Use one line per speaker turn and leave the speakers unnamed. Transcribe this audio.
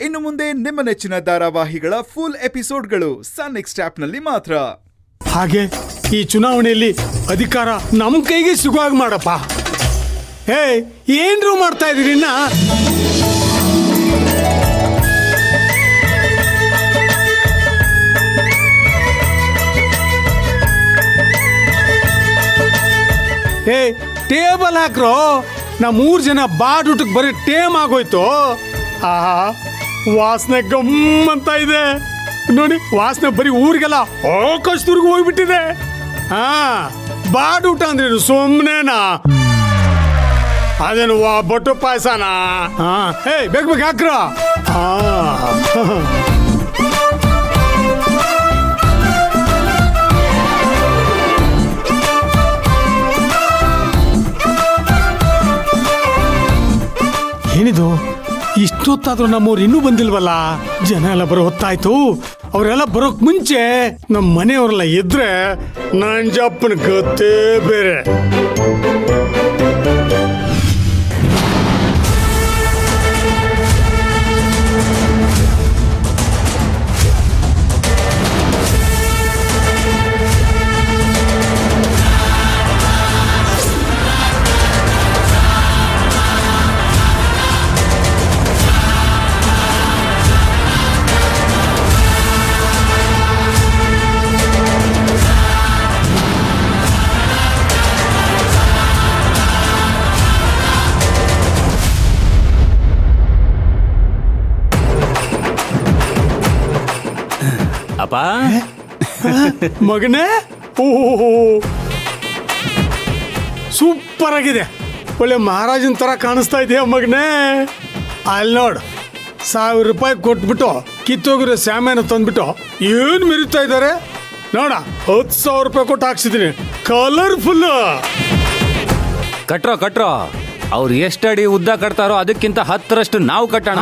ಇನ್ನು ಮುಂದೆ ನಿಮ್ಮ ನೆಚ್ಚಿನ ಧಾರಾವಾಹಿಗಳ ಫುಲ್ ಎಪಿಸೋಡ್ಗಳು ಸನ್ ನೆಕ್ಸ್ಟ್ ಆಪ್ನಲ್ಲಿ ಮಾತ್ರ.
ಹಾಗೆ ಈ ಚುನಾವಣೆಯಲ್ಲಿ ಅಧಿಕಾರ ನಮ್ಮ ಕೈಗೆ ಸಿಗುವಾಗ ಮಾಡಪ್ಪ. ಏನ್ರು ಮಾಡ್ತಾ ಇದೀರಿ ಇನ್ನ? ಟೇಬಲ್ ಹಾಕ್ರೋ. ನಾ 3 ಜನ ಬಾಡೂಟಕ್ಕೆ ಬರೀ ಟೇಮ್ ಆಗೋಯ್ತು. ವಾಸನೆ ಗಮ್ಮಂತ ಇದೆ ನೋಡಿ. ವಾಸನೆ ಬರೀ ಊರಿಗೆಲ್ಲ ಆಕಾಶದವರೆಗೂ ಹೋಗ್ಬಿಟ್ಟಿದೆ. ಬಾಡೂಟ ಅಂದ್ರೆ ಸುಮ್ಮನೆನಾ? ಅದೇನು ಬೊಟ್ಟು ಪಾಯಸನಾ? ಬೇಗ ಬೇಗ ಹಾಕ್ರ. ಏನಿದು ಇಷ್ಟೊತ್ತಾದ್ರೂ ನಮ್ಮವ್ರು ಇನ್ನೂ ಬಂದಿಲ್ವಲ್ಲ? ಜನ ಎಲ್ಲ ಬರೋ ಹೊತ್ತಾಯ್ತು. ಅವರೆಲ್ಲ ಬರೋಕ್ ಮುಂಚೆ ನಮ್ಮ ಮನೆಯವರೆಲ್ಲ ಇದ್ರೆ ನಂಜಪ್ಪನ ಗತ್ತೆ ಬೇರೆ.
ಅಪ್ಪ
ಮಗನೇ, ಓಹೋ ಸೂಪರ್ ಆಗಿದೆ. ಒಳ್ಳೆ ಮಹಾರಾಜನ ತರ ಕಾಣಿಸ್ತಾ ಇದೆಯಾ ಮಗನೇ? ಅಲ್ಲಿ ನೋಡು, 1000 ರೂಪಾಯಿ ಕೊಟ್ಬಿಟ್ಟು ಕಿತ್ತೋಗಿರೋ ಸ್ಯಾಮ್ಯಾನ ತಂದ್ಬಿಟ್ಟು ಏನು ಮೆರಿತಾ ಇದ್ದಾರೆ ನೋಡ. 10,000 ರೂಪಾಯಿ ಕೊಟ್ಟು ಹಾಕ್ಸಿದ್ದೀನಿ. ಕಲರ್ಫುಲ್.
ಕಟ್ರೋ ಅವ್ರು ಎಷ್ಟಡಿ ಉದ್ದ ಕಟ್ತಾರೋ ಅದಕ್ಕಿಂತ 10ರಷ್ಟು ನಾವು ಕಟ್ಟೋಣ.